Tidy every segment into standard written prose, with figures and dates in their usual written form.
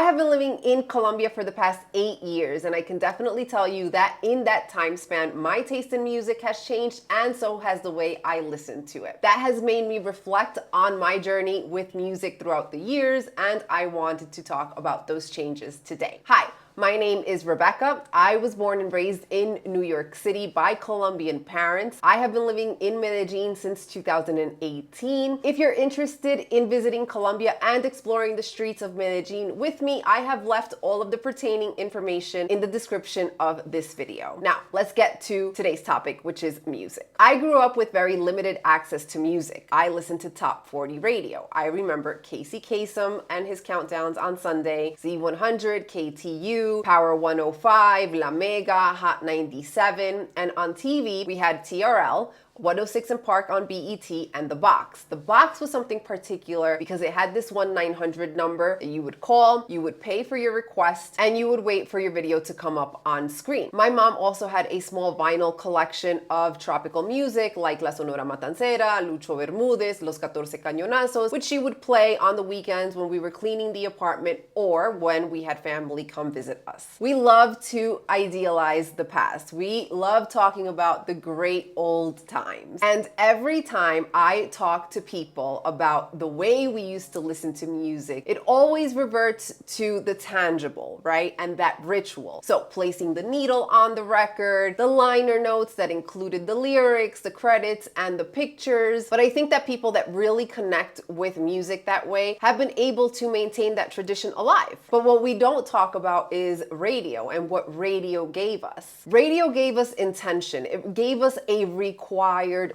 I have been living in Colombia for the past 8 years, and I can definitely tell you that in that time span, my taste in music has changed, and so has the way I listen to it. That has made me reflect on my journey with music throughout the years, and I wanted to talk about those changes today. Hi. My name is Rebecca. I was born and raised in New York City by Colombian parents. I have been living in Medellín since 2018. If you're interested in visiting Colombia and exploring the streets of Medellín with me, I have left all of the pertaining information in the description of this video. Now, let's get to today's topic, which is music. I grew up with very limited access to music. I listened to Top 40 radio. I remember Casey Kasem and his countdowns on Sunday, Z100, KTU, Power 105, La Mega, Hot 97, and on TV we had TRL, 106 and Park on BET, and The Box. The Box was something particular because it had this 1-900 number that you would call, you would pay for your request, and you would wait for your video to come up on screen. My mom also had a small vinyl collection of tropical music like La Sonora Matancera, Lucho Bermúdez, Los 14 Cañonazos, which she would play on the weekends when we were cleaning the apartment or when we had family come visit us. We love to idealize the past. We love talking about the great old times. And every time I talk to people about the way we used to listen to music, it always reverts to the tangible, right? And that ritual. So placing the needle on the record, the liner notes that included the lyrics, the credits, and the pictures. But I think that people that really connect with music that way have been able to maintain that tradition alive. But what we don't talk about is radio and what radio gave us. Radio gave us intention. It gave us a required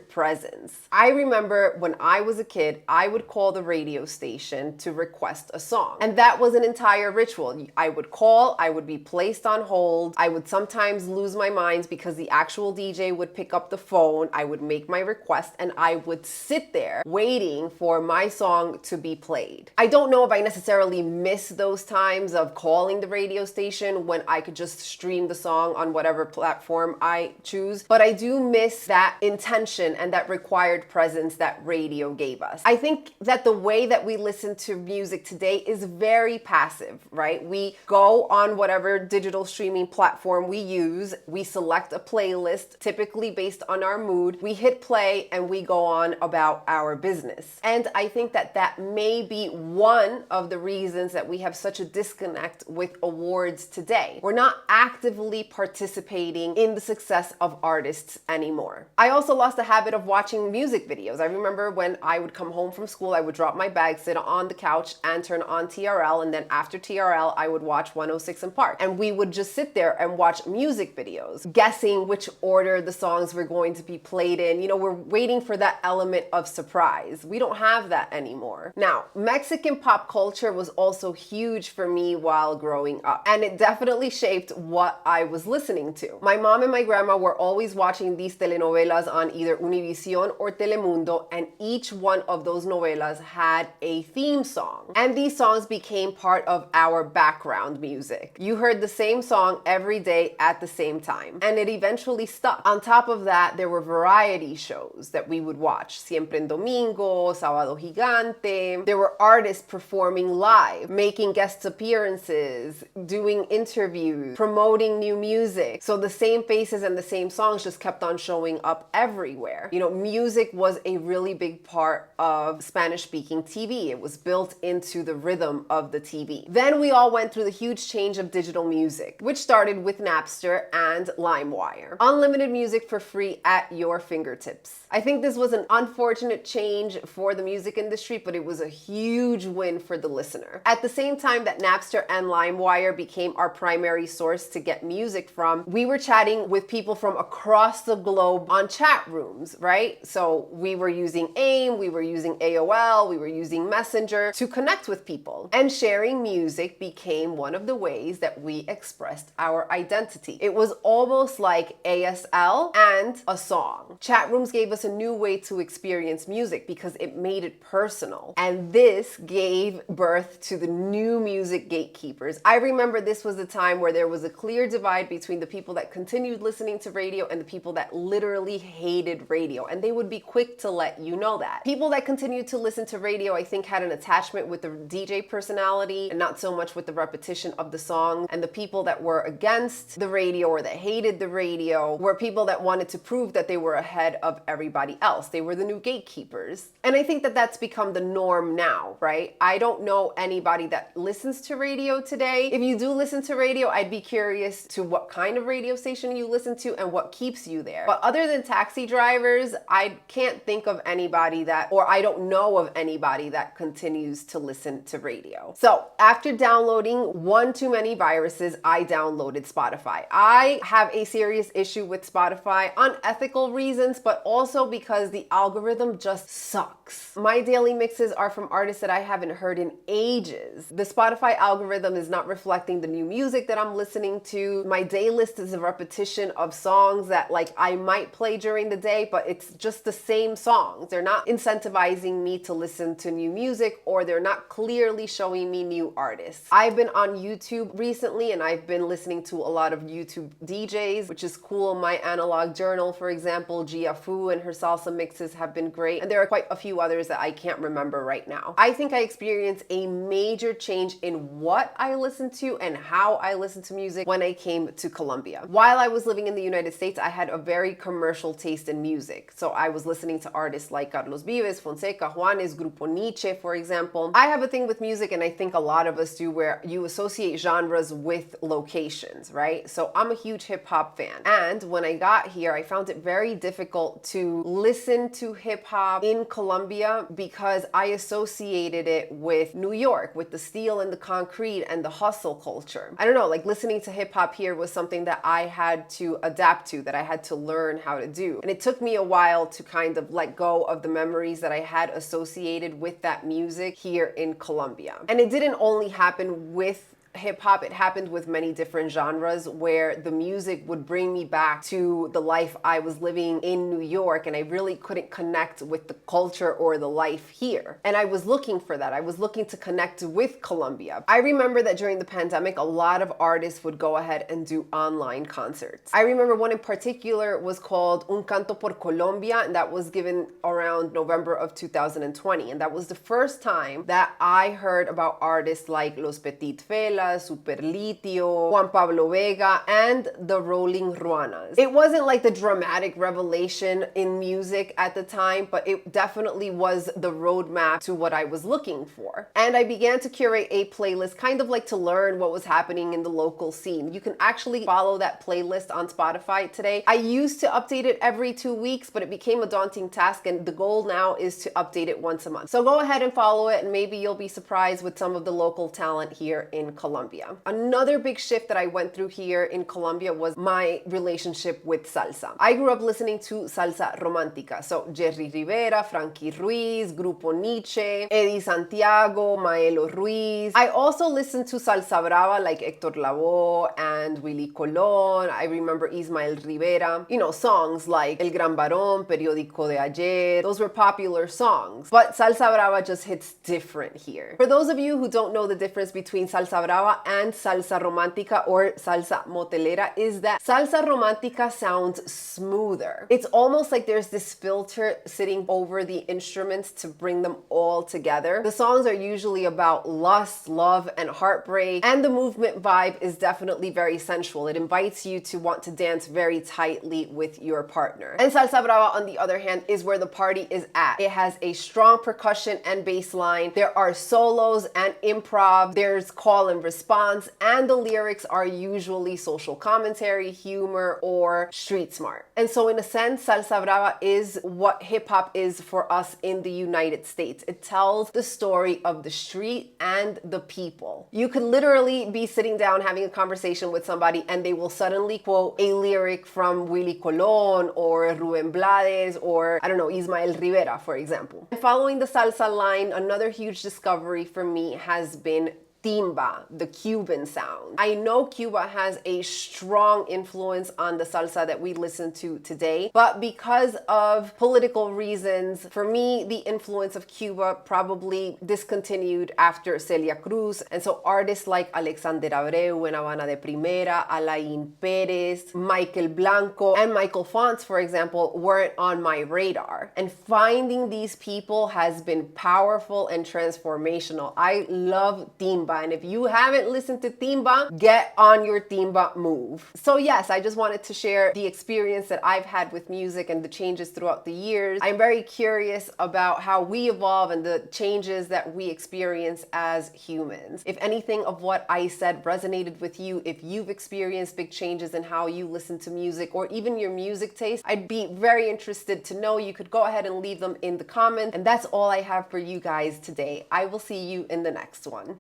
presence. I remember when I was a kid, I would call the radio station to request a song. And that was an entire ritual. I would call, I would be placed on hold. I would sometimes lose my mind because the actual DJ would pick up the phone. I would make my request and I would sit there waiting for my song to be played. I don't know if I necessarily miss those times of calling the radio station when I could just stream the song on whatever platform I choose, but I do miss that intention and that required presence that radio gave us. I think that the way that we listen to music today is very passive, right? We go on whatever digital streaming platform we use, we select a playlist, typically based on our mood, we hit play and we go on about our business. And I think that that may be one of the reasons that we have such a disconnect with awards today. We're not actively participating in the success of artists anymore. I also lost the habit of watching music videos. I remember when I would come home from school, I would drop my bag, sit on the couch and turn on TRL, and then after TRL I would watch 106 and Park, and we would just sit there and watch music videos, guessing which order the songs were going to be played in. You know, we're waiting for that element of surprise. We don't have that anymore. Now, Mexican pop culture was also huge for me while growing up, and it definitely shaped what I was listening to. My mom and my grandma were always watching these telenovelas on either Univision or Telemundo, and each one of those novelas had a theme song. And these songs became part of our background music. You heard the same song every day at the same time, and it eventually stuck. On top of that, there were variety shows that we would watch. Siempre en Domingo, Sábado Gigante. There were artists performing live, making guest appearances, doing interviews, promoting new music. So the same faces and the same songs just kept on showing up everywhere. You know, music was a really big part of Spanish-speaking TV. It was built into the rhythm of the TV. Then we all went through the huge change of digital music, which started with Napster and LimeWire. Unlimited music for free at your fingertips. I think this was an unfortunate change for the music industry, but it was a huge win for the listener. At the same time that Napster and LimeWire became our primary source to get music from, we were chatting with people from across the globe on chat rooms, right? So we were using AIM, we were using AOL, we were using Messenger to connect with people. And sharing music became one of the ways that we expressed our identity. It was almost like ASL and a song. Chat rooms gave us a new way to experience music because it made it personal. And this gave birth to the new music gatekeepers. I remember this was the time where there was a clear divide between the people that continued listening to radio and the people that literally hated hated radio, and they would be quick to let you know that. People that continued to listen to radio, I think, had an attachment with the DJ personality and not so much with the repetition of the song. And the people that were against the radio or that hated the radio were people that wanted to prove that they were ahead of everybody else. They were the new gatekeepers. And I think that that's become the norm now, right? I don't know anybody that listens to radio today. If you do listen to radio, I'd be curious to what kind of radio station you listen to and what keeps you there. But other than taxi drivers, I can't think of anybody that, or I don't know of anybody that continues to listen to radio. So after downloading one too many viruses, I downloaded Spotify. I have a serious issue with Spotify, unethical reasons, but also because the algorithm just sucks. My daily mixes are from artists that I haven't heard in ages. The Spotify algorithm is not reflecting the new music that I'm listening to. My day list is a repetition of songs that like I might play during the day, but it's just the same songs. They're not incentivizing me to listen to new music, or they're not clearly showing me new artists. I've been on YouTube recently and I've been listening to a lot of YouTube DJs, which is cool. My Analog Journal, for example, Gia Fu and her salsa mixes have been great. And there are quite a few others that I can't remember right now. I think I experienced a major change in what I listen to and how I listen to music when I came to Colombia. While I was living in the United States, I had a very commercial taste in music. So I was listening to artists like Carlos Vives, Fonseca, Juanes, Grupo Nietzsche, for example. I have a thing with music, and I think a lot of us do, where you associate genres with locations, right? So I'm a huge hip hop fan. And when I got here, I found it very difficult to listen to hip hop in Colombia because I associated it with New York, with the steel and the concrete and the hustle culture. I don't know, like listening to hip hop here was something that I had to adapt to, that I had to learn how to do. And it took me a while to kind of let go of the memories that I had associated with that music here in Colombia. And it didn't only happen with hip hop, it happened with many different genres where the music would bring me back to the life I was living in New York, and I really couldn't connect with the culture or the life here. And I was looking for that. I was looking to connect with Colombia. I remember that during the pandemic, a lot of artists would go ahead and do online concerts. I remember one in particular was called Un Canto por Colombia, and that was given around November of 2020. And that was the first time that I heard about artists like Los Petit Felas, Super Litio, Juan Pablo Vega, and the Rolling Ruanas. It wasn't like the dramatic revelation in music at the time, but it definitely was the roadmap to what I was looking for. And I began to curate a playlist, kind of like to learn what was happening in the local scene. You can actually follow that playlist on Spotify today. I used to update it every 2 weeks, but it became a daunting task, and the goal now is to update it once a month. So go ahead and follow it, and maybe you'll be surprised with some of the local talent here in Colombia. Another big shift that I went through here in Colombia was my relationship with salsa. I grew up listening to salsa romántica, so Jerry Rivera, Frankie Ruiz, Grupo Nietzsche, Eddie Santiago, Maelo Ruiz. I also listened to salsa brava like Héctor Lavoe and Willy Colón. I remember Ismael Rivera. You know, songs like El Gran Varón, Periódico de Ayer. Those were popular songs. But salsa brava just hits different here. For those of you who don't know the difference between salsa brava and salsa romántica or salsa motelera, is that salsa romántica sounds smoother. It's almost like there's this filter sitting over the instruments to bring them all together. The songs are usually about lust, love, and heartbreak, and the movement vibe is definitely very sensual. It invites you to want to dance very tightly with your partner. And salsa brava, on the other hand, is where the party is at. It has a strong percussion and bass line. There are solos and improv. There's call and response, and the lyrics are usually social commentary, humor, or street smart. And so in a sense, salsa brava is what hip hop is for us in the United States. It tells the story of the street and the people. You could literally be sitting down having a conversation with somebody and they will suddenly quote a lyric from Willy Colón or Rubén Blades or, I don't know, Ismael Rivera, for example. And following the salsa line, another huge discovery for me has been timba, the Cuban sound. I know Cuba has a strong influence on the salsa that we listen to today, but because of political reasons, for me, the influence of Cuba probably discontinued after Celia Cruz. And so artists like Alexander Abreu en Habana de Primera, Alain Perez, Michael Blanco, and Michael Fonts, for example, weren't on my radar. And finding these people has been powerful and transformational. I love timba, and if you haven't listened to timba, get on your timba move. So yes, I just wanted to share the experience that I've had with music and the changes throughout the years. I'm very curious about how we evolve and the changes that we experience as humans. If anything of what I said resonated with you, if you've experienced big changes in how you listen to music or even your music taste, I'd be very interested to know. You could go ahead and leave them in the comments. And that's all I have for you guys today. I will see you in the next one.